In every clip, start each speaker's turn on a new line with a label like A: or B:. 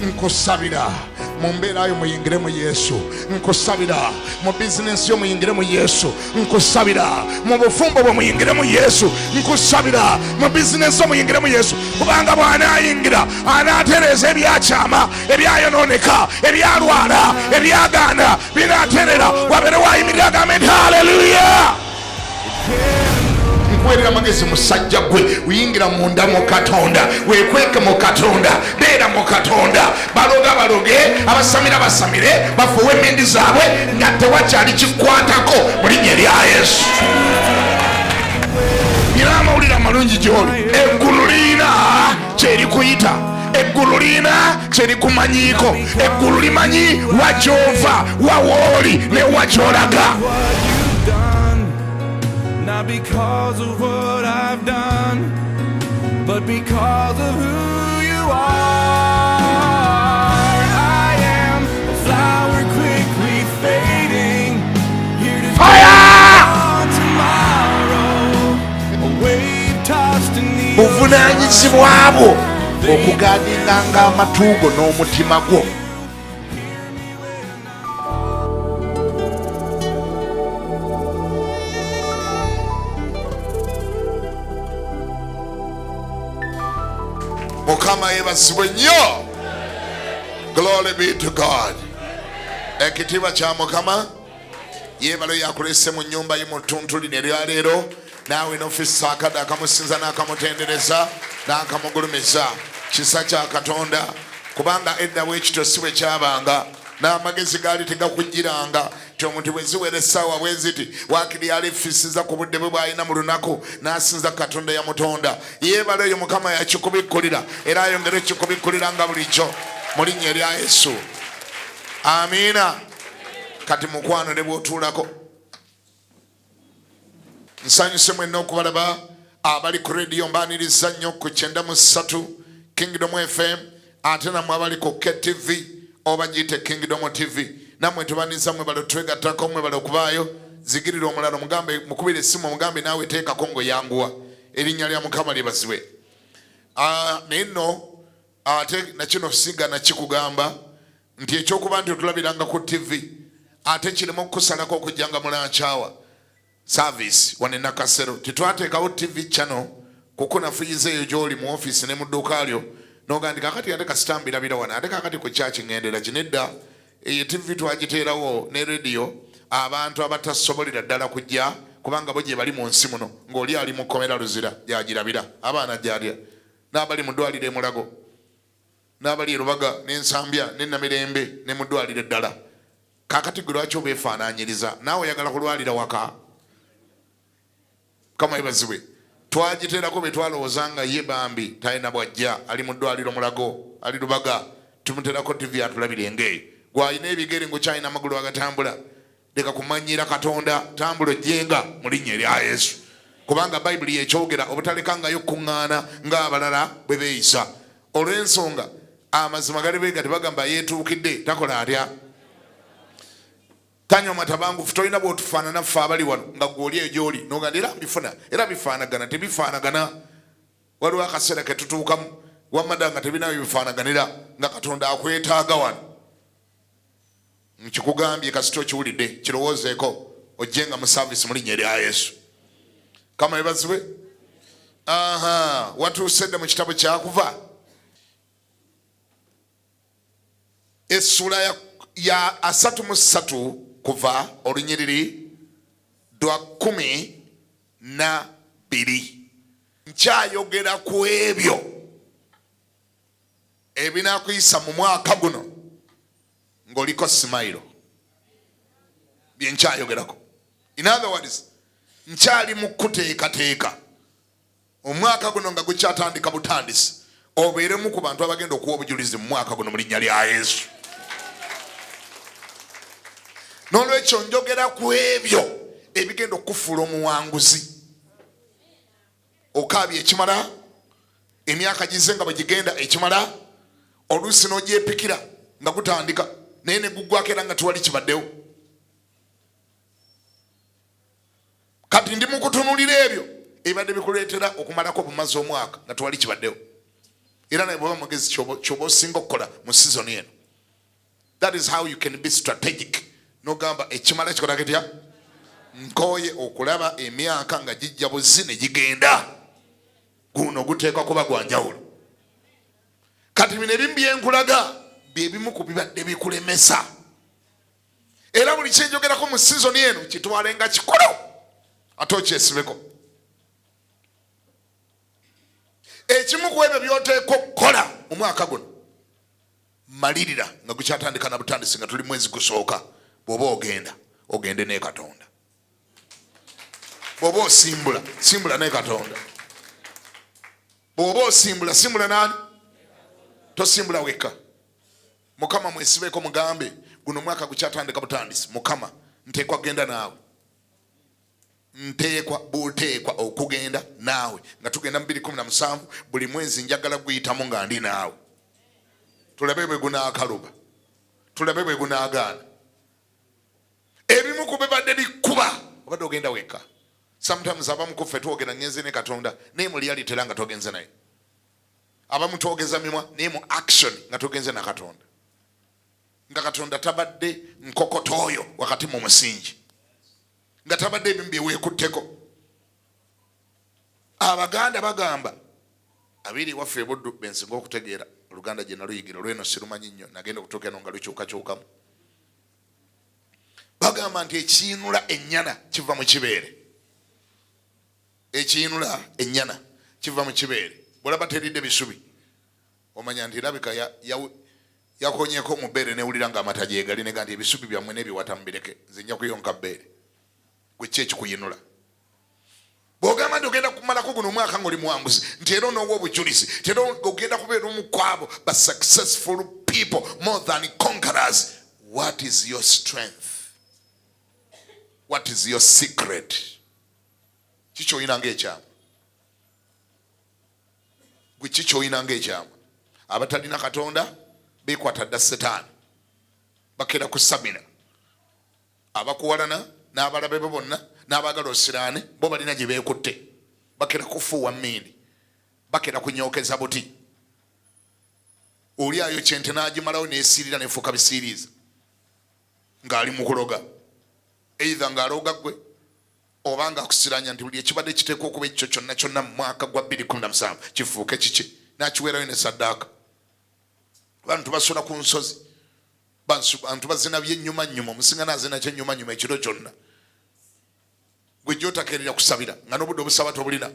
A: nkusabira mu mbeera yo muyingiremu Yesu, nkusabira mu bizinesi yo muyingiremu Yesu, nkusabira mu bufumbo bwe muyingiremu Yesu, nkusabira mu bizinesi yo muyingiremu Yesu, kubanga bw'anaayingira anaatereeza ebyakyama, ebyayononeka, ebyalwala, ebyagaana binaaterera wabere waayimirira agambe nti haleluya. Nkuweerera amagezi musajja gwe, uyingira munda mu Katonda, weekweke mu Katonda, beera mu Katonda. Baloga baloge, abasamira basamire, bafuwe emmindi zaabwe nga tewakyali kikwatako mu linnya erya Yesu. Nina amawulire amalungi gy'oli. Eggulu liina kyerikuyita, eggulu liina kyerikumanyiiko, eggulu limanyi wagy'ova, wawooli ne wagy'olaga.
B: Not because of what I've done, but because of who you are. I am a flower quickly fading, here to on tomorrow, a wave tossed in the
A: buvunaanyizibwa bwo okugaaninganga amatu go n'omutima gwo. Mukama yebazibwe nnyo. Glory be to God. Ekitiibwa kya Mukama yeebalo yakulese mu nnyumba ye mu ttuntu lino erya leero, naawe n'offisi akadde akamusinza n'akamutendereza n'akamugulumiza. Kisa kya Katonda, kubanga edda bwekityo si bwe kyabanga, n'amagezi gaali tegakujjiranga ti omuntu bwe ziwera essaawa bwe ziti waakiri yaleefisiza ku budde bwe bw'alina mu lunaku n'asinza Katonda yamutonda. Yeebalo eyo Mukama yakikubikkulira era ayongere kikubikkulira nga bulijjo mu linnya erya Yesu. Amiina. Kati mukwano ne bw'otuulako, nsanyuse mwenna okubalaba abali ku rediyo mbaaniriza nnyo ku 93 Kingdom FM, ate nammwe abali ku KTV oba giyite Kingdom TV, nammwe tubaniza mwe balo twegattako, mwe balo okubaayo. Zigirira omulala mugambe, mukubire essimu omugambe naawe teekako ng'oyanguwa. Erinnya lya Mukama libazibwe. Naye nno ate nakino siga nakikugamba nti ekyokuba nti otulabiranga ku TV ate kiremu okukusalako okujjanga mulanchawa service wane Nakasero. Titwateekawo TV channel kukunafuyiza eyo gy'oli mu office ne mu dduuka lyo n'ogandika kati ate kasitambirabira wana ate kakati ku kyaki ŋŋendera kinedda. Eyo TV twagiteerawo ne rediyo abantu abatasobolera ddala kujja, kubanga bo gye bali mu nsi muno, ng'oli ali mu kkomera luzira gyagirabira, abaana gyalya, n'abali mu ddwaliro e Mulago, n'abali e Lubaga n'Ensambya ne Namirembe ne mu ddwaliro eddala. Kaakati gwe lwaki obeefaanaanyiriza? Naawe oyagala kulwalira waka? Kama yebazibwe. Twagiteerako be twalowooza nga ye bambi talina bwajja, ali mu ddwaliro Mulago, ali Lubaga, tumuteerako TV atulabire ng'eyo. Gw'alina ebigere ng'okyalina amagulu agatambula, leka kumanyira Katonda, tambula ojjenga mu linnya erya Yesu. Kubanga Bayibuli yekyogera obutalekangayo kuŋŋaana ng'abalala bwe beeyisa. Olw'ensonga amazima gali beega tebagamba yeetuukidde takola atya. Tanywa matabangufu, tolina bw'otufaanana ffe abali wano nga gw'oli eyo gy'oli n'ogamba era mbifuna era bifaanagana, tebifaanagana. Waliwo akaseera ke tutuukamu wammadda nga tebinayo bifaanaganira nga Katonda akwetaaga wano. Nkikugambye kasita okiwulidde kirowoozeeko ojjenga mu service mu linnya erya Yesu. Kama yebazibwe. Watuuse dda mu kitabo kyakuva essula ya 33 kuva olunyiriri lwa 12. Nkyayogera ku ebyo ebinaakuyisa mu mwaka guno ng'oliko simayiro. Bye nkyayogerako. In other words, nkyali mu kuteekateeka omwaka guno nga gukyatandika butandisi obeeremu ku bantu abagenda okuwa obujulizi mu mwaka guno mu linnya lya Yesu. N'olwekyo njogera ku ebyo ebigenda okufuula omuwanguzi. Okaabye ekimala, emyaka gize nga bwe gigenda ekimala, oluusi n'ogyepikira nga gutandika naye ne guggwako era nga tewali kibaddewo. Kati ndi mu kutunulira ebyo ebadde bikuleetera okumalako obumazi omwaka nga tewali kibaddewo. era naye bw'oba mugezi ky'oba osinga okukola mu season eno. That is how you can be strategic. N'ogamba ekimala kikola kitya? Nkooye okulaba emyaka nga gijja buzzi ne gigenda. Guno guteekwa kuba gwa njawulo. Kati bino ebimu bye nkulaga bye bimu ku bibadde bikulemesa. Era buli kye njogerako mu season eno kitwale nga kikulu ate okyesibeko. Ekimu ku ebyo by'oteekwa okukola mu mwaka guno malirira nga gukyatandika na butandisi nga tuli mwezi gusooka. Bw'oba ogende ne Katonda. Bw'oba simbula ne Katonda. Bw'oba simbula nani? Tosimbula weka. Mukama mwesibeko mugambe guno mwaka gukyatandika butandisi. Mukama nteekwa kugenda naawe. Buteekwa okugenda naawe. Nga tugenda 2017 buli mwezi njagala guyitamu nga ndi naawe. Tulabe bwe gunaakaluba. Tulabe bwe gunaagaana. Ebimu ku bibadde bikuba obadde ogenda weka. Sometimes abamu ku ffe twogera ngenze ne Katonda naye mu reality nga togenze naye. Abamu twogeza mimwa naye mu action nga togenze na Katonda. Nga Katonda tabadde nkokotooyo wakati mu musingi. Nga tabadde ebimu bye weekutteko. Abaganda bagamba abiri waffe Buddu bensinga okutegeera Oluganda gye naluyigira olw'eno sirumanyi nnyo nagenda okutuuka eno nga lukyukakyukamu. Bagamba nti ekiinula ennyana kiva mu kibeere. Ekiinula ennyana kiva mu kibeere. Bw'olaba teridde bisubi omanya nti labika yakonyeeko mu bbeere newulira nga amata gyegali nega nti ebisubi byammwe n'ebiwata mubireke nze nja kuyonka bbeere. Gwe ki ekikuyinula? Bw'ogamba nti ogenda kumalako guno omwaka ng'oli muwanguzi nti era onoowa obujulizi nti era ogenda kubeera omu ku abo ba successful people more than conquerors. What is your strength? What is your secret? Kiki oyina ng'ekyama? Gwe kiki oyina ng'ekyama? Abatalina Katonda beekwata dda Setaani. Bakeera ku Sabina. Abakuwalana n'abalabe be bonna n'abaagala osiraane bo balina gye beekutte. Bakeera kufuuwa mmindi. Bakeera kunyookeza buti. Oli ayo kyente n'agimalawo n'esiirira n'efuuka bisiiriiza. Ng'ali mu kuloga. Either ng'aloga gwe oba ng'akusiranya nti buli ekibadde kiteekwa okuba ekyo kyonna kyonna mu mwaka gwa 2017 kifuuke kiki n'akiweerayo ne saddaaka. Abantu basula ku nsozi. Abantu bazina by'ennyumanyuma omusinga n'azina ky'ennyumanyuma ekiro kyonna. Gwe gy'otakeerera kusabira nga n'obudde obusaba tobulina.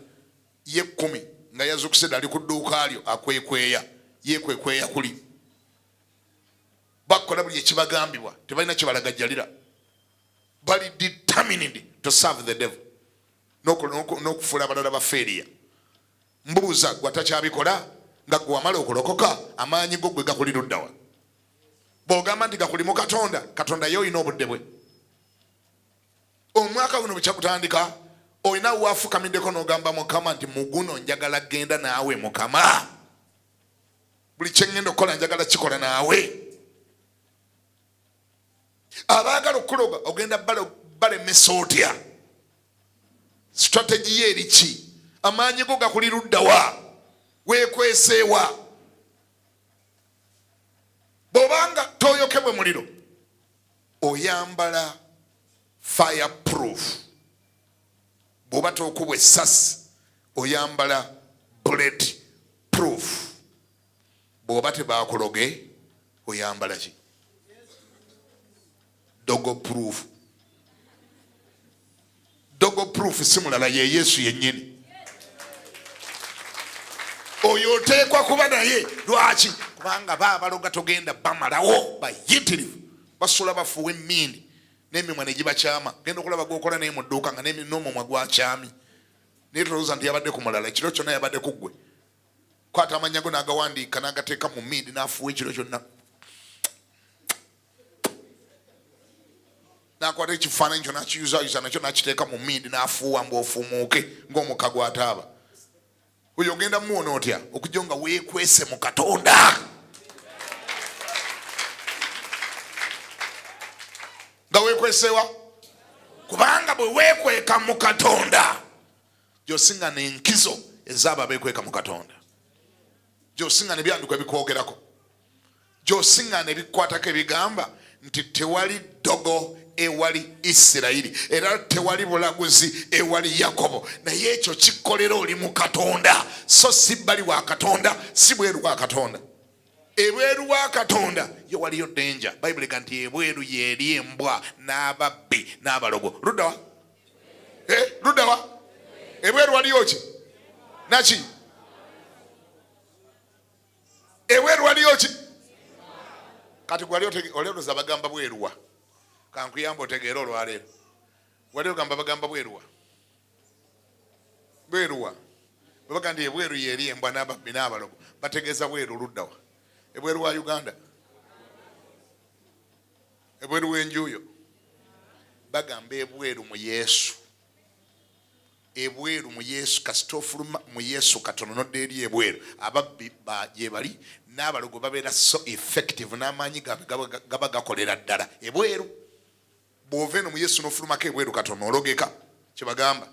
A: Ye 10 nga yazukuse ali ku dduuka lyo akwekweya. Yeekwekweya kuli. Bakola buli ekibagambibwa tebalina kye balagajjalira. Bali determined to serve the devil. N'okufuula abalala ba failure. Mbuuza gwe atakyabikola nga gwe wamala okulokoka amaanyi go gwe gakuli luddawa. Bw'ogamba nti gakuli mu Katonda, Katonda ye olina obudde bwe. Omwaka guno bukyakutandika olina waafukamiddeko n'ogamba Mukama nti mu guno njagala genda naawe Mukama. Buli kye ngenda okukola njagala kikola naawe. Abaagala okuloga ogenda balemesa otya? Strategy ye eri ki? Amaanyi go gakuli luddawa? Weekweseewa? Bw'obanga tooyokebwe muliro oyambala fireproof. Bw'oba tookubwa essasi oyambala bullet proof. Bw'oba tebaakuloge oyambala ki? Dogo proof. Dogo proof si mulala ye Yesu yennyini. Oyo oteekwa kuba naye. Lwaki? Kubanga baabaloga togenda bamalawo bayitirivu. Basula bafuwa emmindi n'emimwa ne gibakyama. Genda okulaba gw'okola naye mu dduuka nga n'omumwa gwakyami. Naye tolowooza nti yabadde ku mulala. Ekiro kyonna yabadde ku ggwe. Kwata amannya go n'agawandiika n'agateeka mu mmindi n'afuwa ekiro kyonna. Nakwata ekifaananyi kyo n'akiyuzayuza nakyo n'akiteeka mu mmindi n'afuuwa mbw'ofumuuke ng'omuka gw'ataaba. Oyo ogenda muwona otya okujja nga weekwese mu Katonda. Nga weekwesewa? Kubanga bwe weekweka mu Katonda gy'osinga n'enkizo ez'abo abeekweka mu Katonda. gy'osinga ne byanduka bikwogerako, gy'osinga ne bikwatako ebigamba nti tewali ddogo ewali Isirayiri era tewali bulaguzi ewali Yakobo, naye ekyo kikolera oli mu Katonda, so si bbali wa Katonda, si bweru wa Katonda. Ebweru wa Katonda yo waliyo danger. Bayibuli kanti ebweru yeri embwa n'ababbi n'abalogo. Ludda wa? Ludda wa? Ebweru waliyo ki? Naki? Ebweru waliyo ki? Kati gwali olyoza bagamba bweruwa. Kankuyamba otegeera olwaleero. Wali ogamba bagamba bweruwa. Bweruwa. Babaga nti ebweru yeri embwa n'ababbi n'abalogo. Bategeeza bweru ludda wa? Ebweru wa Uganda. Ebweru w'enjuuyo. Bagamba ebweru mu Yesu. Ebweru mu Yesu kasita ofuluma mu Yesu katono nodda eri ebweru. Ababbi gye bali n'abalogo babeera so effective n'amaanyi gaba gakolera ddala. Ebweru bw'ova eno mu Yesu n'ofulumako ebweru katono ologeka kye bagamba.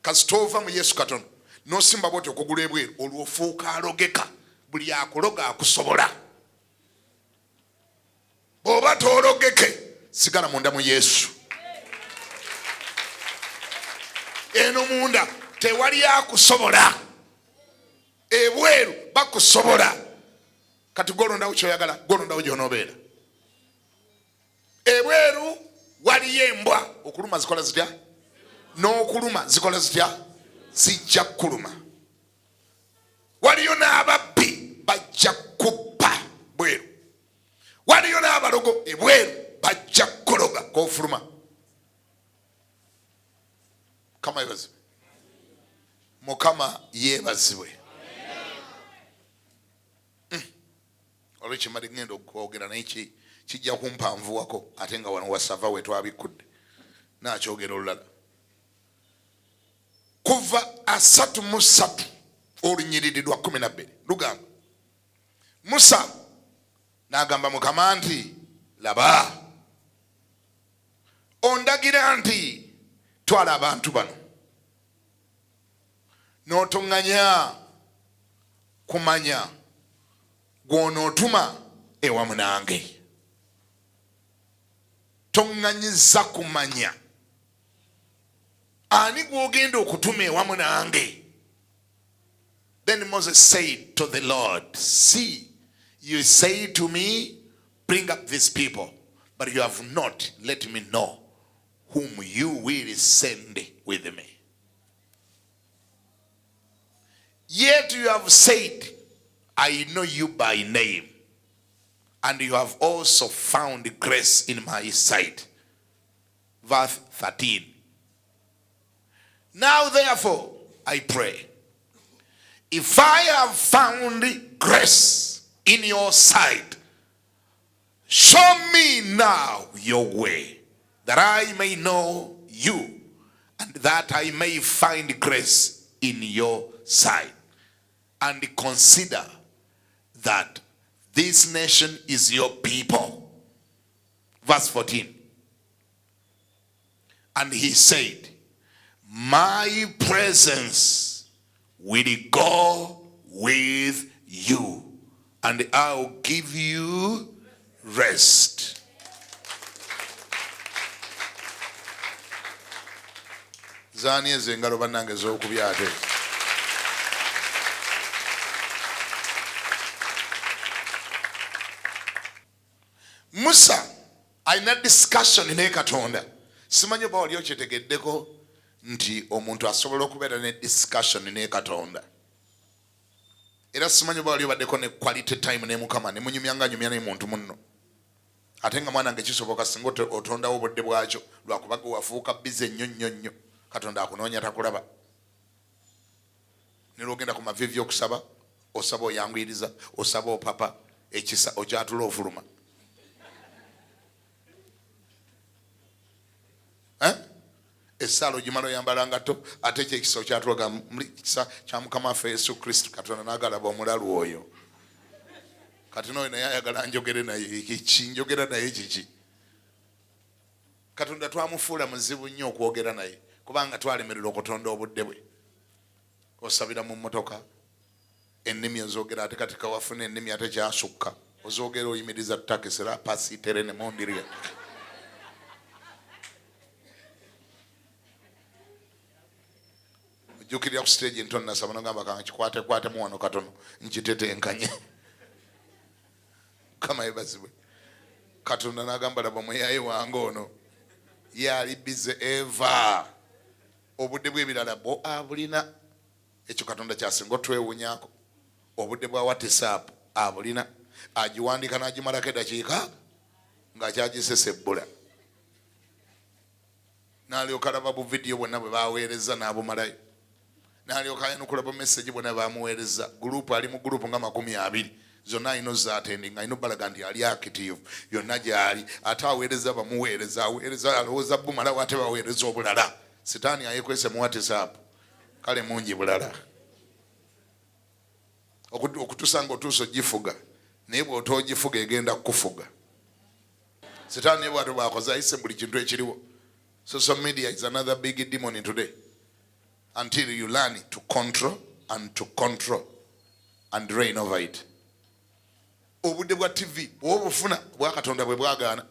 A: Kasita ova mu Yesu katono n'osimba bw'oti okugula ebweru olwo ofuuka alogeka. Buli akuloga akusobola. Bw'oba toologeke sigala munda mu Yesu. Eno munda tewali akusobola. Ebweru bakusobola. Kati golondawo kyoyagala, golondawo gy'onoobeera. Ebweru waliyo embwa okuluma zikola zitya? N'okuluma zikola zitya? Zijja kuluma. Waliyo n'ababbi bajja kubba bweru. Waliyo n'abalogo ebweru bajja kologa k'ofuluma. Mukama yeebazibwe. Mukama yeebazibwe. Olwekimali ngenda okwogera naye kijja kumpanvuwako ate nga wano wasava we twabikudde. Naakyogera olulala. Kuva 33 olunyiriri lwa 12 lugamba Musa n'agamba Mukama nti laba ondagira nti twala abantu bano n'otoŋŋanya kumanya gw'onootuma ewamu nange. Toŋŋanyiza kumanya ani gw'ogenda okutuma ewamu nange. Then Moses said to the Lord, see, you say to me, bring up these people, but you have not let me know whom you will send with me. Yet you have said, I know you by name, and you have also found grace in my sight. Verse 13. Now therefore, I pray, if I have found grace in your sight, show me now your way, that I may know you, and that I may find grace in your sight. And consider that this nation is your people. Verse 14. And he said, my presence will go with you, and I'll give you rest. Zani ezengalo banange z'okubya ate. Musa alina discussion ne Katonda. Simanyi oba oli okyetegeddeko nti omuntu asobola okubeera ne discussion ne Katonda. Era simanyi oba oli obaddeko ne quality time ne Mukama ne munyumyanga nyumya ne muntu munno. Ate nga mwana ngekisoboka singa otondawo obudde bwakyo lwakuba wafuuka bize nnyo Katonda akunoonya takulaba. Ne lwogenda ku mavivi okusaba, osaba oyanguyiriza, osaba opapa, ekisa okyatula ofuluma. Essalo gimalo yambala ngato ate ekisa okyatulaga muri kisa kya Mukama waffe Yesu Kristo. Katonda n'agalaba omulalu oyo. Kati n'oyo naye ayagala njogere naye njogera naye kiki. Katonda twamufuula muzibu nnyo okwogera naye kubanga twalemererwa okutonda obudde bwe. Osabira mu mmotoka, ennimi ezoogera ate kati kawafuna ennimi ate kyasukka ozoogera oyimiriza tutakisera pasiitere ne mondiria ojjukirira ku stage entono nasaba nogamba kanga kikwatemu wano katono nkitetenkanye kama yebazibwe Katonda n'agamba laba mweyaye wange ono yali bize eva obudde bw'ebirala bo abulina ekyo Katonda kyasinga otwewuunyako obudde bwa WhatsApp abulina agiwandiika n'agimalako eddakiika ng'akyagisesebbula n'alyoka alaba bu vidiyo bwonna bwe baweereza n'abumalayo n'alyoka ayanukula bu message bwonna bamuweereza gurupu ali mu gurupu nga 20 zonna alina ozatendinga alina obbalaga nti ali active yonna gyali ate aweereza bamuweereza aweereza alowooza bumalawo ate baweereza obulala sitaani ayekwese mu WhatsApp kale mungi bulala okutusanga otuusa ogifuga naye bw'otoogifuga egenda kukufuga sitaani naye bw'ate bwakoze ayise buli kintu ekiriwo. Social media is another big demon today until you learn to control and reign over it. Obudde bwa TV obufuna bwa Katonda bwe bwagaana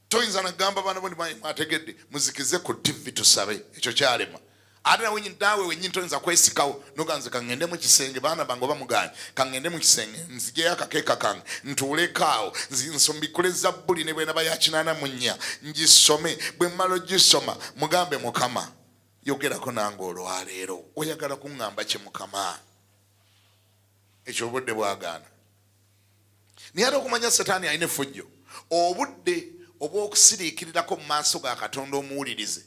A: toyinza nagamba bana bondi mwategedde muzikize ku TV tusabe ekyo kyalema ate nawe wenyini toyinza kwesikawo noganze kangende mu kisenge baana bango bamuganye kangende mu kisenge nzije akakeeka kange ntulekaawo nsombikule Zabbuli ne bwena bayakinana munnya ngisome bwe mmalo gisoma mugambe Mukama yogerako nange olwaleero oyagala kuŋŋamba kye Mukama ekyo obudde bwagaana naye ate okumanya Setaani alina effujjo obudde obw'okusiriikirirako mu maaso ga Katonda omuwulirize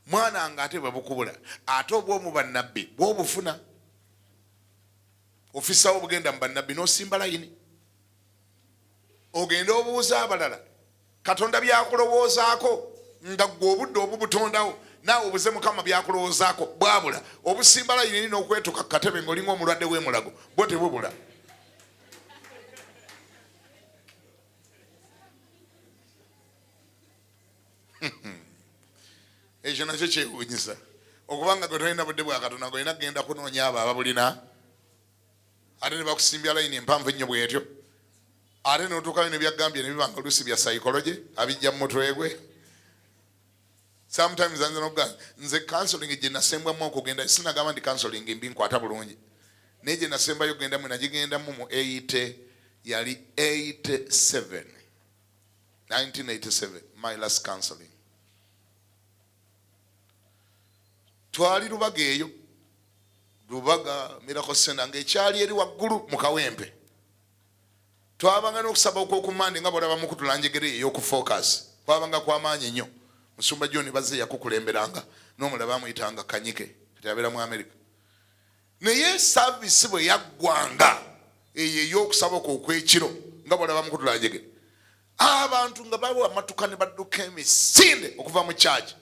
A: mwana nga ate bwe bukubula ate obw'omu bannabbi bw'obufuna ofisawo obugenda mu bannabbi n'osimba layini ogenda obuuza abalala Katonda byakulowoozaako nga ggwe obudde obubutondawo naawe obuze Mukama byakulowoozaako bwabula obusimba layini n'okwetuka ku katebe ng'olinga omulwadde w'emulago bwo tebubula. Ekyo nakyo kyewuunyisa okubanga gwe tolina budde bwa Katonda ng'olina kugenda kunoonya abo ababulina ate ne bakusimbya layini empanvu ennyo bwetyo ate n'otuukayo ne byaggambye ne bibanga oluusi bya psychology abijja mu mutwe gwe. Sometimes nze counseling gye nasembwamu okugenda sinagamba nti counseling mbi nkwata bulungi naye gye nasembayo ogendamu nagigendamu mu 80 yali 1987 my last counseling. Twali Lubaga eyo Lubaga Miracle Center ng'ekyali eri waggulu mu Kawempe twabanga n'okusaba okw'okumande nga bw'olaba mu kutulanjegere ey'okufocus kwabanga kw'amaanyi nnyo. Musumba John Bazze yakukulemberanga n'omulaba amuyitanga Kanyike kati abeera mu America naye service bwe yaggwanga eyo ey'okusaba okw'ekiro nga bw'olaba mu kutulanjegere abantu nga bawa amatuka ne badduka emisinde okuva mu church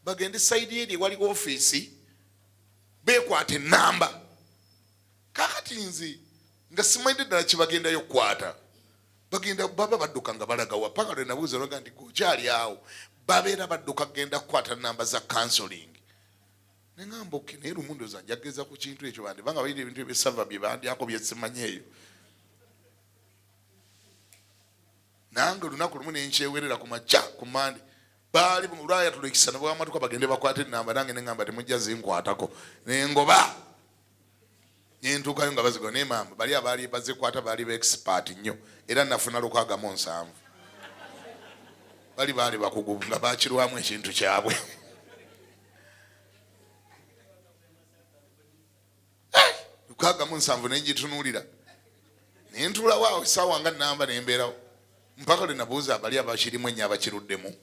A: bagende side eri waliwo office bekwate namba kakati nzi nga simainde ddala kibagendayo kwata bagenda baba badduka nga balagawa paka lwe nabuuza noga nti gokyali awo babeera badduka kugenda kukwata namba za counseling nengamba oke naye lumundu zange ageza ku kintu ekyo bandi banga balina ebintu ebisava bye bandyako byesimanyeeyo nange olunaku lumu nenkyewerera ku makya ku mande baali mulwaya tulekisa ne bwamatuka bagende bakwate enamba nange nengamba temujja zinkwatako nengoba nentuukayo nga bazigo naye mamba bali abaali bazikwata baali ba expert nnyo era nafuna 67 baali bakugu nga bakirwamu ekintu kyabwe. Lukagamu 7 nenjitunuulira nentuula waawo essaawa nga namba nembeerawo mpaka lwe nabuuza abali abakirimu ennyo abakiruddemu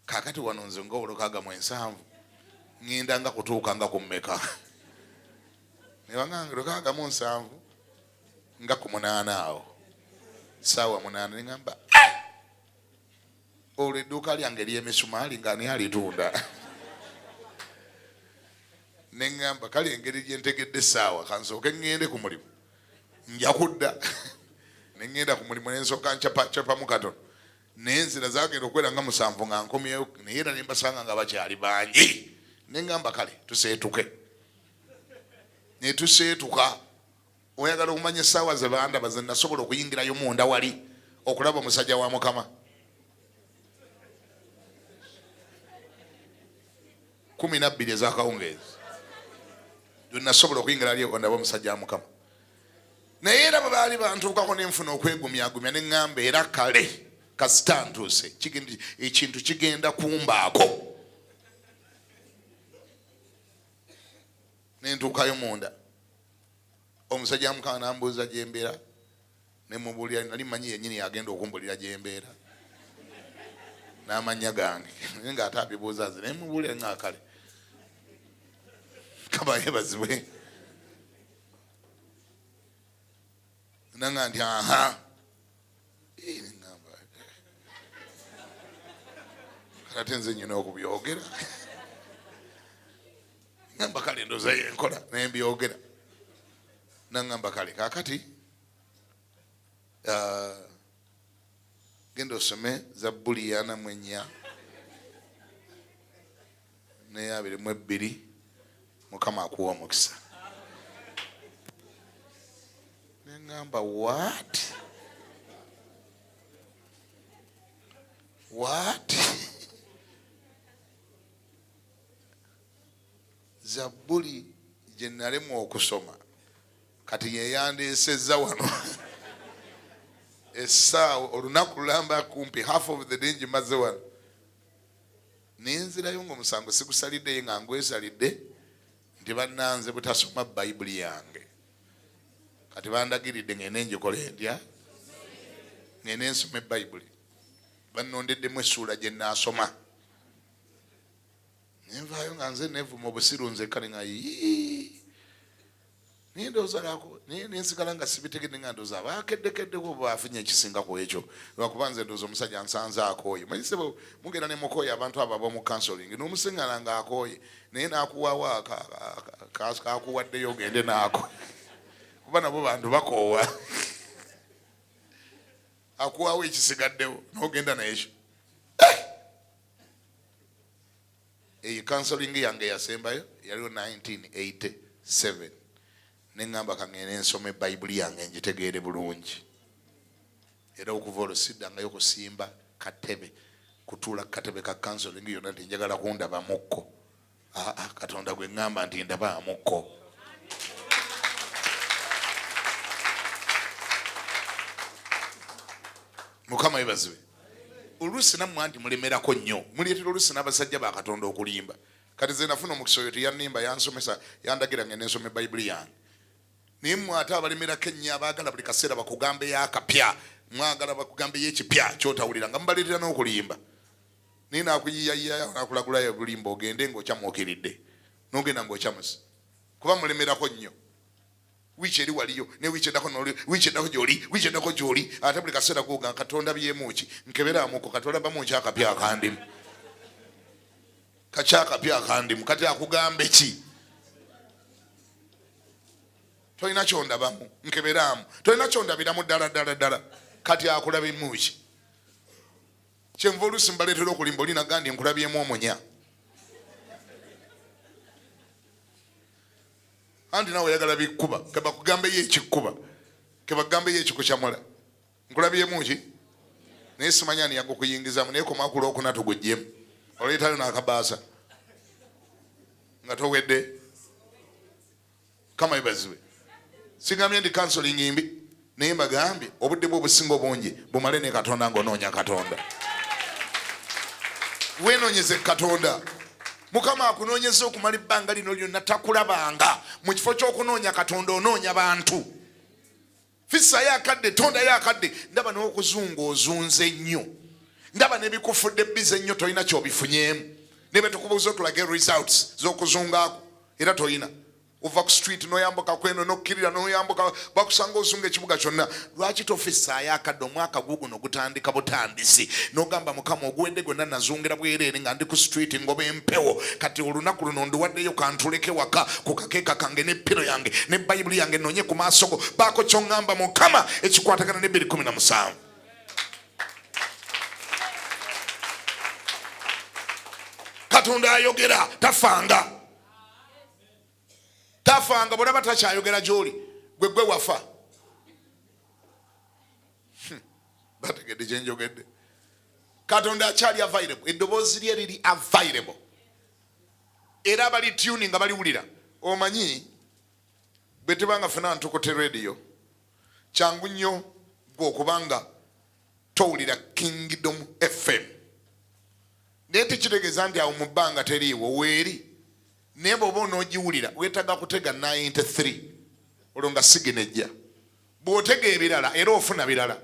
A: kakati wano nze nga 7 ngenda nga kutuuka nga ku mmeka ne banganga 7 nga ku 8 awo ssaawa 8 ne ngamba olwo edduuka lyange ery'emisumaali nga ani alitunda ne ngamba kale engeri gye ntegedde essaawa kansooke ngende ku mulimu nja kudda ne ngenda ku mulimu ne nsooka ncapamu katono naye enzira zaagenda okwera nga 7 nga nkomyeyo naye era ne mbasanga nga bakyali bangi ne ngamba kale tuseetuke ne tuseetuka oyagala okumanya essaawa ze bandaba ze nasobola okuyingirayo munda wali okulaba omusajja wa Mukama. 12 ezakawungeezi nasobola okuyingira ali okondaba omusajja wa Mukama. Naye era bwe baali bantuukako nenfuna okwegumyagumya ne ŋŋamba era kale kasita ntuuse ekintu kigenda kumbaako. Nentuukayo munda omusajja wa Mukama nambuuza gye mbeera ne mubuulira nali manyi yennyini yagenda okumbulira gye mbeera n'amannya gange naye ng'ate abibuuza ze ne mubuulira nga kale kaba yebazibwe nanga nti aha ate nze nyina okubyogera ngamba kale ndoza yenkola naye mbyogera nangamba kale kakati genda osome Zabbuli ya 4 ne 22 Mukama akuwa omukisa. Nengamba what Zabbuli gye nalemu okusoma kati yeyandeesezza wano essaawa olunaku lulamba kumpi half of the day ngimaze wano nenzirayo ng'omusango sigusaliddeyo nga ngwesalidde nti bannanze butasoma bayibuli yange kati bandagiridde ngende njikole ndya ngende nsome bayibuli bannondeddemu essuula gye nnaasoma nenvaayo nga nze nevuma obusiru nzekka ne nga naye ndoozalako naye nensigala nga sibitegedde nga ndooza abakeddekeddeko baafunye ekisingako ekyo lwakuba nze ndooza omusajja nsanze akooye manyise mugenda ne mukooye abantu abo ab'omu counseling n'omusiŋŋana nga akooye naye n'akuwaawo kakuwaddeyo ogende naako kuba nabo bantu bakoowa akuwaawo ekisigaddewo n'ogenda naekyo. Eyo counseling yange yasembayo yaliwo 1987 neŋŋamba kangende ensome bayibuli yange ngitegeere bulungi era okuva olwo siddangayo kusimba katebe kutuula katebe ka counseling yonna nti njagala kundabamukko. Katonda gwe ŋŋamba nti ndabamukko. Mukama yebazibwe. Oluusi nammwe anti mulemerako nnyo muleetera oluusi n'abasajja ba Katonda okulimba. Kati ze nafuna omukisa oyo teyannimba yansomesa yandagira ngende nsome bayibuli yange naye mmwe ate abalemerako ennyo abaagala buli kaseera bakugambeyo akapya mwagala bakugambeyo ekipya kyotawulira nga mubaleetera n'okulimba naye naakuyiyayiyayo nakulagulayo obulimba ogende ng'okyamuukiridde n'ogenda ng'okyamusi kuba mulemerako nnyo. Wiiki eri waliyo ne wiiki eddako noli wiiki eddako gy'oli ate buli kaseera googa Katonda byemuki nkeberamuko Katonda bamuki akapya akandimu kakyakapya akandimu kati akugambe ki? Tolina kyondabamu nkeberamu tolina kyondabiramu ddala kati akulaba emuki kyenva oluusi mbaleetera okulimba olina gandi nkulabyemu omunya anti nawe oyagala bikkuba kebakugambeyo ekikkuba kebakugambeyo ekikukyamula nkulabyemu ki naye simanyani yange okuyingizamu naye komakula okuna tugujjemu oleetayo n'akabaasa nga towedde. Kama yebazibwe. Singambye ndi counseling imbi naye mbagambye obudde bwo obusinga obungi bumale ne Katonda ng'onoonya Katonda. Weenoonyeze Katonda. Mukama akunoonyeza okumala ebbanga lino lyonna takulabanga mu kifo ky'okunoonya Katonda onoonya bantu. Fissa yakadde tonda yakadde ndaba n'okuzunga ozunze nnyo ndaba n'ebikufudde bize nnyo tolina ky'obifunyeemu ne bwe tukubuuza otulage results z'okuzungaako era tolina uva ku street n'oyambuka kweno n'okkirira n'oyambuka bakusanga ozunga ekibuga kyonna. Lwaki tofissa yakadde omwaka guguno gutandika butandisi n'ogamba Mukama oguwedde gwonna nazungira bwereere nga ndi ku street ngoba empewo kati olunaku luno ndiwaddeyo kantuleke waka ku kakeeka kange n'eppiro yange ne bayibuli yange noonye ku maaso go baako ky'oŋŋamba Mukama ekikwatagana ne 2:17. Katonda ayogera tafanga. tafanga bw'olaba takyayogera gy'oli gwe wafa. Bategedde kye njogedde. Katonda akyali available. Eddoboozi lye liri available. Era abali tuning nga baliwulira. Omanyi bwe tebanga fena ntukote radio kyangu nnyo gwe okubanga towulira Kingdom FM. Naye tekitegeeza nti awo mu bbanga teriiwo weeri. Naye bw'oba onoogiwulira weetaaga kutega 93 olwo nga siginejja. Bw'otega ebirala era ofuna birala.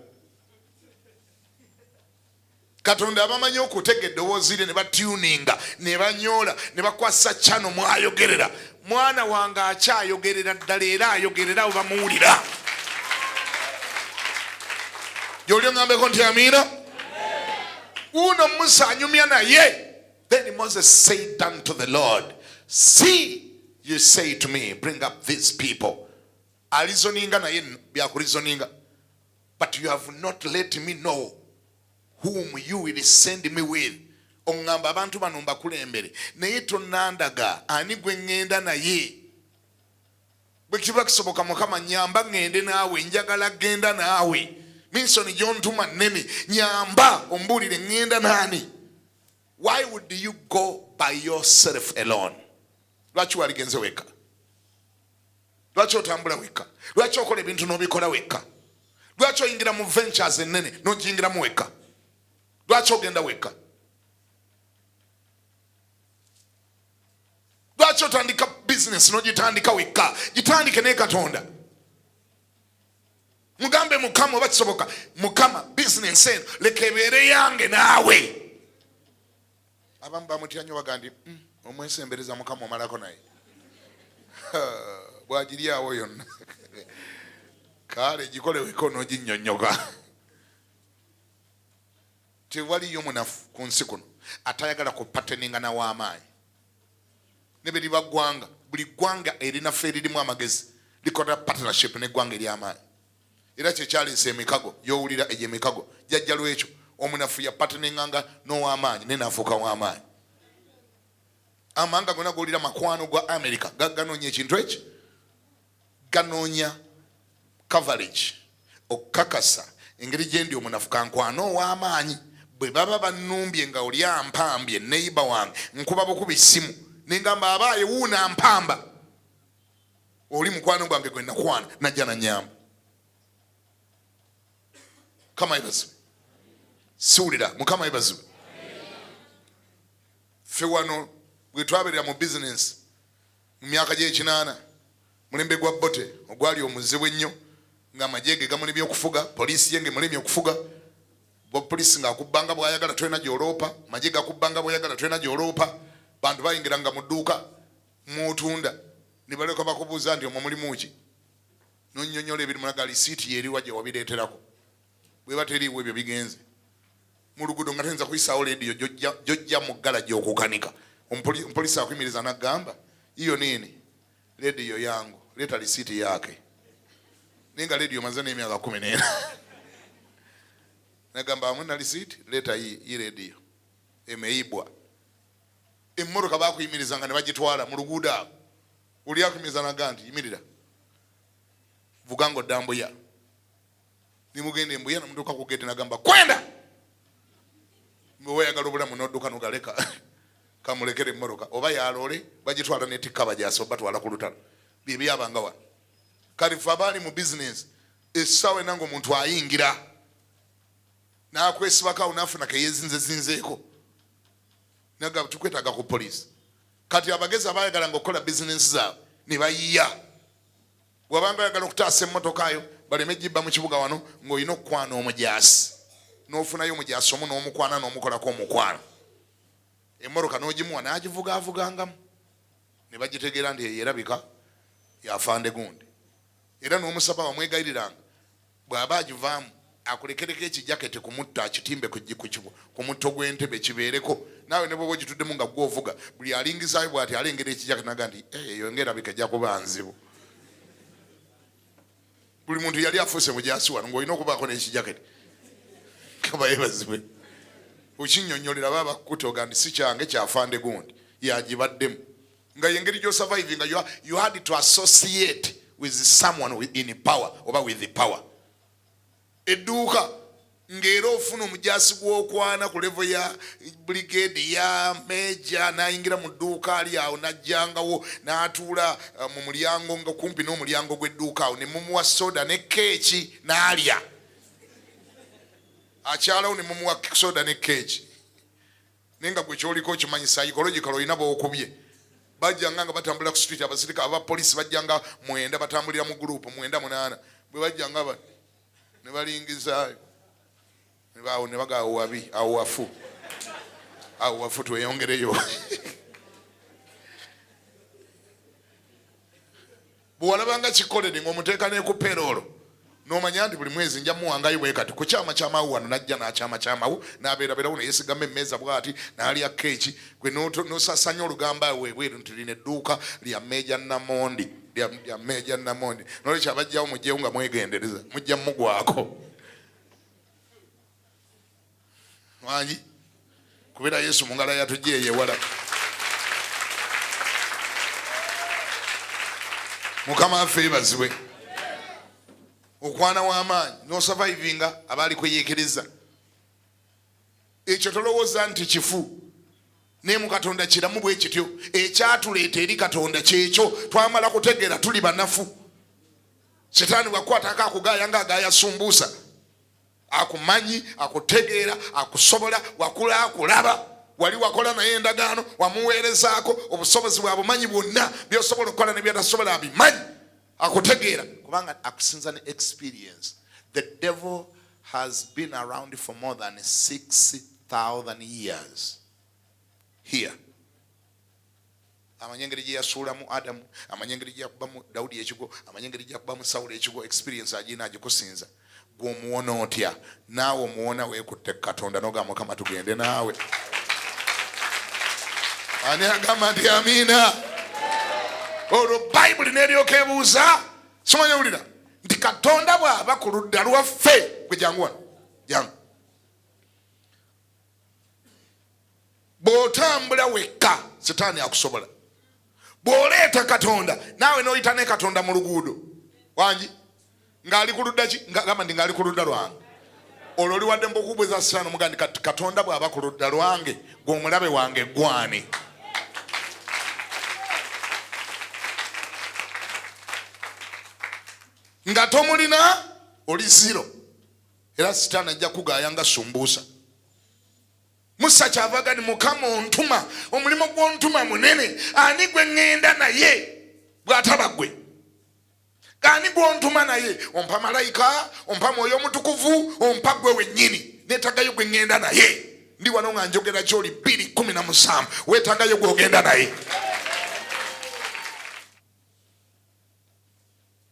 A: Katonda abamanyi okutega eddoboozi lye ne batuninga ne banyoola ne bakwasa channel mwayogerera. Mwana wange akyayogerera ddala era ayogerera we bamuwulira. Gy'oli ongambeko nti amiina? Uno Musa anyumya naye. Then Moses said unto the Lord, see, you say to me, bring up these people. Alizoninga naye byakulizoninga. But you have not let me know whom you will send me with. Ongamba abantu bano mbakulembere naye tonnandaga ani gwe ngenda naye. Bwe kiba kisoboka Mukama nyamba ngende naawe, njagala genda naawe. Minsoni gy'ontuma nnene nyamba ombuulire ngenda naani. Why would you go by yourself alone? Lwaki waligenze weka? Lwaki otambula weka? Lwaki okola ebintu n'obikola weka? Lwaki oyingira mu ventures ennene n'ogiyingiramu weka? Lwaki ogenda weka? Lwaki otandika business n'ogitandika weka? Gitandike ne Katonda. Mugambe Mukama oba kisoboka. Mukama business eno leka ebeere yange naawe. Abamu bamutya nnyo bagandi omwesembereza Mukama omalako naye. Bwagiri awo yonna. Kale gikole weka n'oginnyonnyoka. Tewaliyo munafu ku nsi kuno atayagala kupateninga na w'amaanyi. Ne bwe liba ggwanga, buli ggwanga erinaffe eririmu amagezi likola partnership n'eggwanga ery'amaanyi. Era kyekyaleese emikago y'owulira egyo emikago jjajja lwekyo omunafu yapateninganga n'ow'amaanyi ne n'afuuka w'amaanyi. Amawanga gonna g'owulira makwano gwa America ganoonya ekintu eki, ganoonya coverage okukakasa engeri gye ndi omunafu kankwano ow'amaanyi. Bwe baba bannumbye nga oli ampambye neiba wange nkuba bukubi ssimu nengamba abaaye wuuna mpamba oli mukwano gwange gwe nakwana najja nanyamba. Mukama yebazibwe. Siwulira Mukama yebazibwe. Ffe wano bwe twabeerera mu business mu myaka gy'ekinaana mulembe gwa Bote ogwali omuzibu ennyo ng'amagye ge gamuli by'okufuga, poliisi ye ng'emulemi okufuga. Poliisi ng'akubbanga bw'ayagala tolina gy'oloopa, magye gakubbanga bw'ayagala tolina gy'oloopa. Bantu bayingiranga mu dduuka mw'otunda ne baleka bakubuuza nti omwo mulimu ki? N'onnyonnyola ebiri mulaga lisiiti yeriwa gye wabireeterako. Bwe bateriiwo ebyo bigenze. Mu luguudo nga tayinza kuyisaawo leediyo gy'ojja mu ggala gy'okukanika. Omupoliisi akuyimiriza n'aggamba, iyo nini? Leediyo yangu, leeta lisiiti yake. Naye nga leediyo maze n'emyaka 14. Nagamba amuna lisiiti, leeta hii leediyo. Emeibwa. Emmotoka baakuyimirizanga ne bagitwala mu luguudo awo. Oli akuyimiriza n'agamba nti yimirira. Vuga ng'odda Mbuya. Nimugenda Mbuya namutuuka ku gate n'agamba kwenda. Bwe weyagala obulamu n'odduka n'ogaleka. Kamulekere emmotoka. Oba yaloole bagitwala n'etikka bagyasa batwala ku lutalo. Bye byabanga wano. Kale ffe abaali mu business essaawa enanga omuntu ayingira n'akwesibako n'afuna keyezinzeeko. Naga tukwetaaga ku poliisi. Kati abagezi abayagalanga okukola business zaabwe ne bayiya. Bw'abanga oyagala okutaasa emmotoka yo baleme gibba mu kibuga wano ng'olina okukwana omujaasi. N'ofunayo omujaasi omu n'omukwana n'omukolako omukwano. Emmotoka n'ogimuwa n'agivugavugangamu. Ne bagitegeera nti yerabika yafande gundi. Era n'omusaba wamwegayiriranga bw'aba agivaamu akulekereko ekijaketi kumutta akitimbe ku mutto gw'entebe kibeereko. Naawe ne bw'oba ogituddemu nga gw'ovuga buli alingizaayo bw'ati alengera ekijaketi naga nti eyo ng'erabika ejja kuba nzibu. Buli muntu yali afuuse mujaasi wano ng'olina okubaako n'ekijaketi. Kaba yebazibwe. Okinnyonnyolera baba kukutoga nti si kyange kyafande gundi yagibaddemu. nga yengeri jo surviving you had to associate with someone in power oba with the power. Edduuka ng'era ofuna omujasi gw'okwana ku level ya brigade ya major n'ayingira mu dduuka ali awo n'ajjangawo n'atuula mu mulyango nga kumpi n'omulyango gw'edduuka awo ne mumuwa soda ne keeki n'alya. Akyalawo ne mumuwa soda ne keeki. Naye nga gwe ky'oliko okimanyi psychological olina b'okubye. Bajjanga nga batambula ku street abasirika abapoliisi bajjanga 9 batambulira mu group 9-8 bwe bajjanga ne balingizaayo ne baga wabi awo wafu tweyongereyo. Bw'olabanga kikolere ng'omuteeka ne ku payroll n'omanya nti buli mwezi nja muwangayo bwe kati ku kyama ky'amawu wano n'ajja n'akyama ky'amawu n'abeerabeerawo ne yeesigama emmeeza bw'ati n'alya keeki gwe n'osasanya olugamba weebweru nti lino edduuka lya Major Namondi lya Major Namondi n'olwekyo abajjawo mujjewo nga mwegendereza mujja mugwako wangi kubeera Yesu mu ngalo yatujja eyewala. Mukama waffe yeebazibwe. Okwana w'amaanyi n'osurvivinga abaali kweyeekereza. Ekyo tolowooza nti kifu ne mu Katonda kiramu bwe kityo. Ekyatuleeta eri Katonda kyekyo twamala kutegeera tuli banafu. Setaani bw'akwatako akugaaya ng'agaaya sumbuusa akumanyi akutegeera akusobola wakula akulaba wali wakola naye endagaano wamuweerezaako obusobozi bwa bumanyi bwonna by'osobola okukola ne by'atasobola abimanyi akutegeera kubanga akusinza ne experience. The devil has been around for more than 6,000 years here. Amanyi engeri gye yasuulamu Adamu, amanyi engeri gye yakubamu Dawudi ekigo, amanyi engeri gye yakubamu Sawulo ekigo. Experience agina agikusinza. Gw'omuwona otya naawe omuwona weekutte Katonda n'ogamba Mukama tugende naawe. Ani agamba nti amiina? Olwo Bayibuli n'eryoka ebuuza simanyi owulira nti Katonda bw'aba ku ludda lwaffe gwe jangu wano jangu. Bw'otambula wekka Setaani akusobola. Bw'oleeta Katonda naawe n'oyita ne Katonda mu luguudo wangi ng'ali ku ludda ki gamba ndi ng'ali ku ludda lwange. Olwo oli wadde mbokubweza Setaani omugandi kati Katonda bw'aba ku ludda lwange gw'omulabe wange gwani. Nga tomulina oli zero era Setaani ajja kugaaya nga sumbuusa. Musa kyavaga ni Mukama ontuma omulimu gw'ontuma munene ani gwe ŋŋenda naye bw'ataba ggwe. Ani gw'ontuma naye ompa malayika ompa mwoyo omutukuvu ompa ggwe wennyini neetagayo gwe ŋŋenda naye. Ndi wano nga njogera gy'oli 2:17 weetagayo gw'ogenda naye.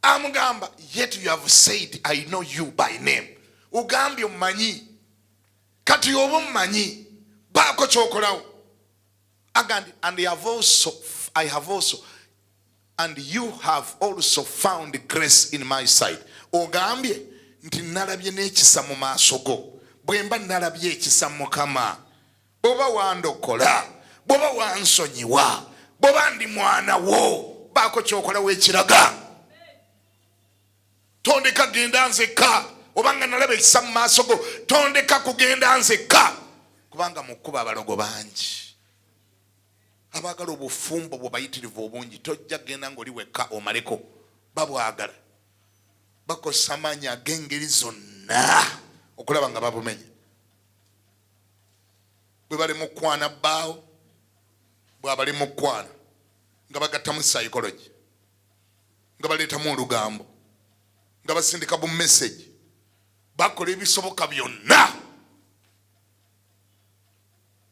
A: Amugamba yet you have said I know you by name. Ugambye omumanyi kati oba omumanyi baako ky'okolawo. Agandi and I have also and you have also found grace in my sight. Ogambye nti nalabye n'ekisa mu maaso go bwe mba nalabye ekisa mu Mukama. Bw'oba wandokola bw'oba wansonyiwa bw'oba ndi mwana wo baako ky'okolawo ekiraga. Tondeka genda nzekka obanga nalaba ekisa mu maaso go tondeka kugenda nzekka kubanga mu kkuba abalogo bangi abaagala obufumbo bwebayitirivu obungi tojja genda ng'oli wekka omaleko babwagala bakozesa amaanyi ag'engeri zonna okulaba nga babumenya. Bwe bali mu kkwana bbaawo bw'abali mu kkwana nga bagattamu psychology nga baleetamu olugambo nga basindika bu message bakola ebisoboka byonna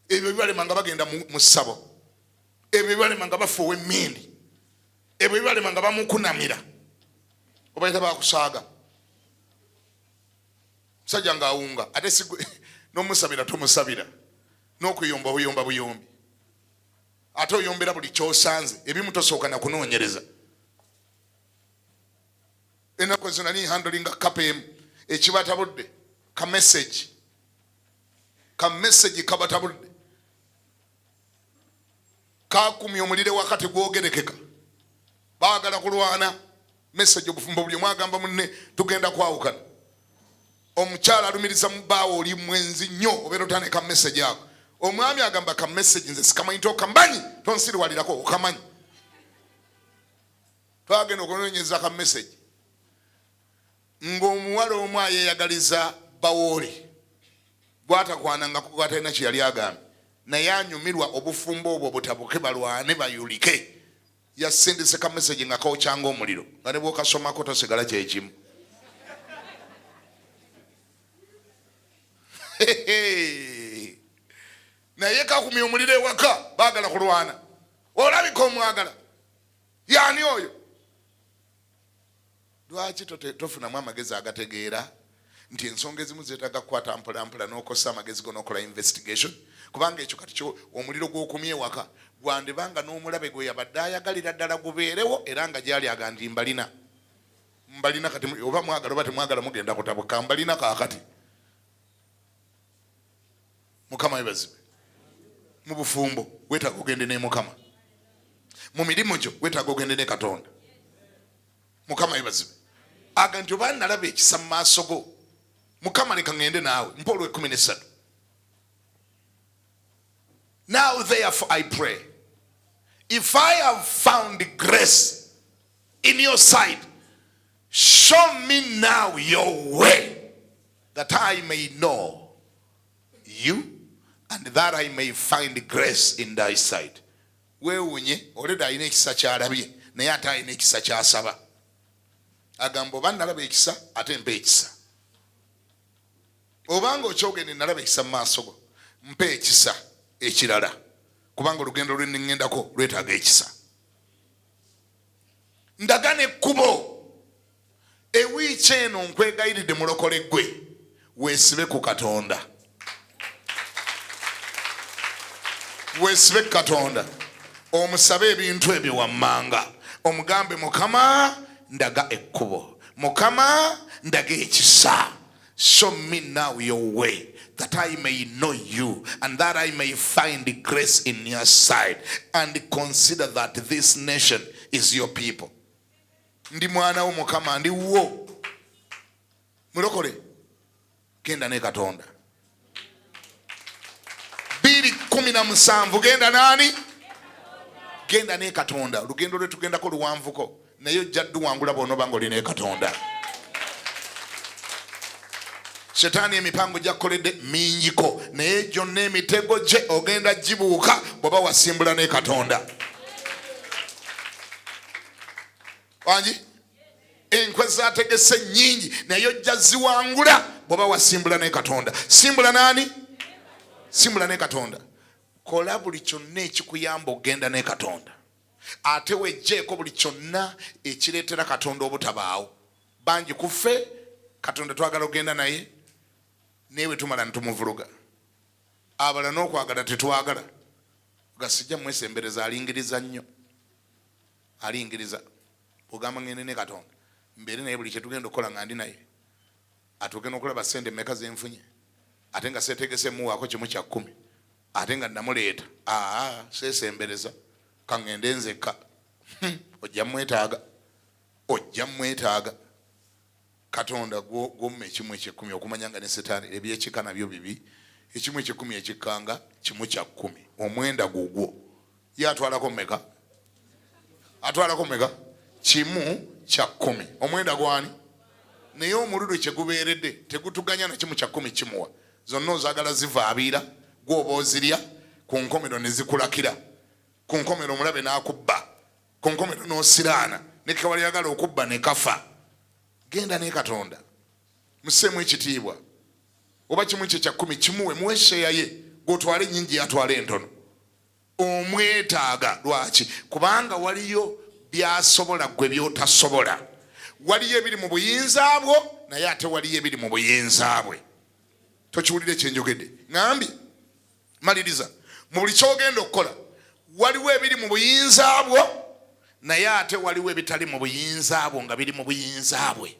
A: ebyo bibalema nga bagenda mu ssabo, ebyo bibalema nga bafuuwa emmindi, ebyo bibalema nga bamukunamira obayita bakusaaga. Musajja ng'awunga ate si n'omusabira tomusabira n'okuyomba buyombi ate oyombera buli ky'osanze ebimu tosooka na kunoonyereza. Ennaku zino nali handlinga KPM ekibatabudde ka message kabatabudde kakumya omulire wakati gwogerekeka baagala kulwana message obufumbo buli mwagamba munne tugenda kwawukana omukyala alumiriza mu bbaawo oli mwenzi nnyo obeera otandika message ako omwami agamba ka message nze sikamanyi tokambanyi tonsiriwalirako okamanyi twagenda okunoonyeza ka message ng'omuwala omu ayeyagaliza bawoole gwatakwananga kugatalina kye yali agambye naye anyumirwa obufumbo obwo butabuke balwane bayulike yasindise ka message nga kawokyanga omuliro nga ne bwokasomako tosigala kyekimu naye kakumya omuliro ewaka baagala kulwana olabika omwagala yani oyo lwaki tofunamu amagezi agategeera nti ensonga ezimu zeetaga kukwata mpolampola n'okosa amagezi go n'okola investigation kubanga ekyo kati kyo omuliro gw'okumya ewaka gwandibanga n'omulabe gwe yabadde ayagalira ddala gubeerewo era nga gyali agandi mbalina kati oba mwagala oba temwagala mugenda kutabuka mbalina kaakati mukama yebazibe mu bufumbo weetaaga ogende ne mukama mu mirimu gyo weetaaga ogende ne katonda mukama yebazibe aga nti oba nalaba ekisa mu maaso go mukama leka ngende naawe mpa olwe 13 now therefore I pray if I have found grace in your sight show me now your way that I may know you and that I may find grace in thy sight. Weewunye oleda alina ekisa kyalabye naye ate alina ekisa kyasaba agamba oba nalaba ekisa ate mpa ekisa obanga okyogende nalaba ekisa mu maaso go mpa ekisa ekirala kubanga olugendo lwenneŋŋendako lwetaaga ekisa ndagana ekkubo ewiiki eno nkwegayiridde mulokole gwe weesibe ku katonda weesibe ku katonda omusabe ebintu ebyo wammanga omugambe mukama ndaga ekkubo mukama ndaga ekisa show me now your way that I may know you and that I may find grace in your sight and consider that this nation is your people. Ndi mwana wo mukama ndi wo mulokole genda ne katonda 2:17 genda nani genda ne katonda lugendo lwe tugendako luwanvuko naye jaddu wangula bono bango line katonda Shetani emipango gyakoledde minyiko naye gyonna emitego gye ogenda gibuuka bw'oba wasimbula ne katonda wangi enkwe zaategese nnyingi naye ojja ziwangula bw'oba wasimbula ne katonda simbula nani simbula ne katonda kola buli kyonna ekikuyamba ogenda ne katonda ate wejjeeko buli kyonna ekireetera katonda obutabaawo bangi kuffe katonda twagala ogenda naye newe tumala ntumuvuluga abala n'okwagala tetwagala gasijja mwesembereza alingiriza nnyo alingiriza ogamba ngende ne katonda mbeere naye buli kyetugenda okukola nga ndi naye atuuke n'okulaba ssente mmeka zenfunye ate nga seetegese muwaako 1/10 ate nga namuleeta seesembereza kangende nzekka ojja mwetaaga katonda gw'omume 1/10 okumanya nga ne setaani ebyekika nabyo bibi 1/10 ekikkanga 1/10 omwenda gugwo ye atwalako mmeka 1/10 omwenda gwani naye omuludu kyegubeeredde tegutuganya na 1/10 kimuwa zonna ozaagala zivaabiira gwoba ozirya ku nkomero ne zikulakira ku nkomero omulabe n'akubba ku nkomero n'osiraana ne kawali yagala okubba ne kafa genda ne katonda museemu ekitiibwa oba 1/10 kimuwe muwesheya ye gwotwale ennyingi yatwale entono omwetaaga lwaki kubanga waliyo byasobola gwe byotasobola waliyo ebiri mu buyinza bwo naye ate waliyo ebiri mu buyinza bwe tokiwulire kyenjogedde ŋambye maliriza mu buli kyogenda okukola waliwo ebiri mu buyinza bwo naye ate waliwo ebitali mu buyinza bwo nga biri mu buyinza bwe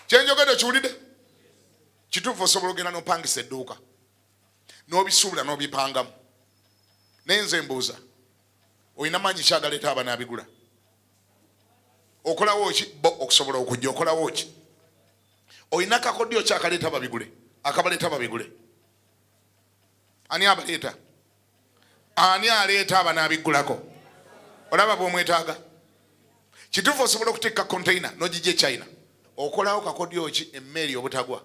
A: kyenjogedde kiwulidde kituufu osobola ogenda n'opangisa edduuka n'obisuubula n'obipangamu naye nze mbuuza olina maanyi kyagaleeta aba n'abigula okolawo ki bo okusobola okujja okolawo ki olina kakodyo kyakaleeta babigule akabaleeta babigule ani abaleeta ani aleeta aba n'abigulako olaba bw'omwetaaga kituufu osobola okuteeka container n'ogijja e China okolawo kakodyo ki emmeeri obutagwa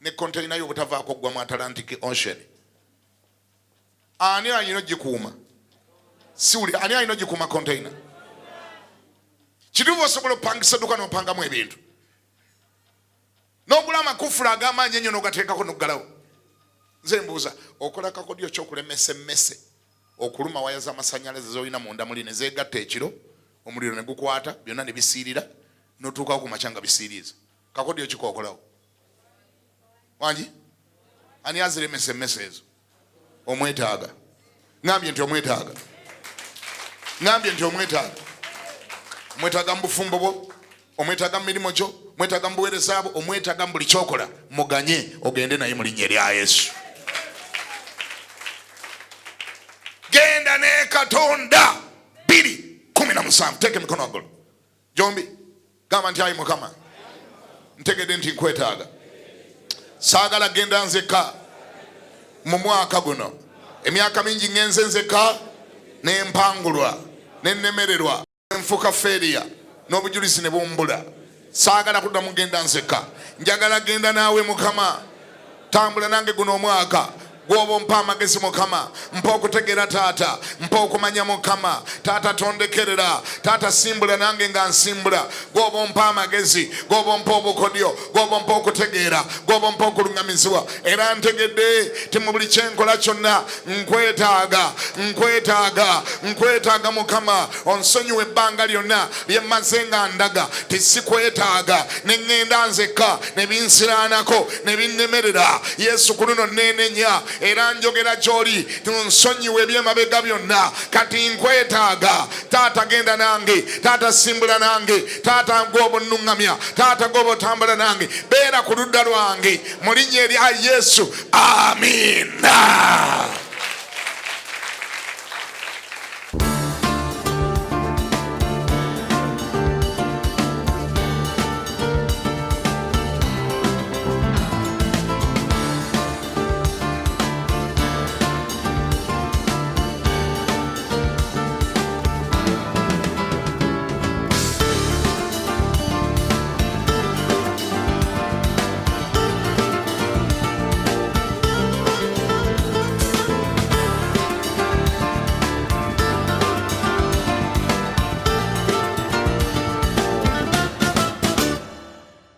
A: ne container yo obutavaako gwa mu Atlantic Ocean ani ayina ogikuuma siwuli ani ayina ogikuuma container kituufu osobola okupangisa edduuka n'opangamu ebintu n'ogula amakufula ag'amaanyi ennyo n'ogateekako n'oggalawo nze mbuuza okola kakodyo ky'okulemesa emmese okuluma waya z'amasannyalaze z'olina munda muli ne zeegatta ekiro omuliro ne gukwata byonna ne bisiirira n'otuukawo ku makya nga bisiiriiza kakodyo kikookolawo wangi ani aziremesa emmese ezo omwetaaga ngambye nti omwetaaga ngambye nti omwetaaga omwetaaga mu bufumbo bwo omwetaaga mu mirimu gyo omwetaaga mu buweereza bwo omwetaaga mu buli kyokola muganye ogende naye mu linnya erya Yesu genda ne Katonda 2:17 teeka emikono waggulu gyombi gamba nti ayi Mukama ntegedde nti nkwetaaga saagala genda nzekka mu mwaka guno emyaka mingi ngenze nzekka n'empangulwa n'ennemererwa enfuuka feeriya n'obujulizi ne bumbula saagala kuddamu genda nzekka njagala genda naawe Mukama tambula nange guno omwaka gwoba ompa amagezi Mukama mpa okutegeera taata mpa okumanya Mukama taata tondekerera taata simbula nange nga nsimbula gwoba ompa amagezi gwoba ompa obukodyo gwoba ompa okutegeera gwoba ompa okuluŋŋamizibwa era ntegedde ti mu buli kyenkola kyonna nkwetaaga Mukama onsonyiwa ebbanga lyonna lye mmaze nga ndaga tisikwetaaga ne ŋŋenda nzekka ne binsiraanako ne binnemerera Yesu ku luno neenenya era njogera gy'oli tunsonyiwe eby'emabega byonna kati nkwetaaga taata genda nange taata simbula nange taata gwoba onnuŋŋamya taata gwoba otambula nange beera ku ludda lwange mu linnya erya Yesu amiina.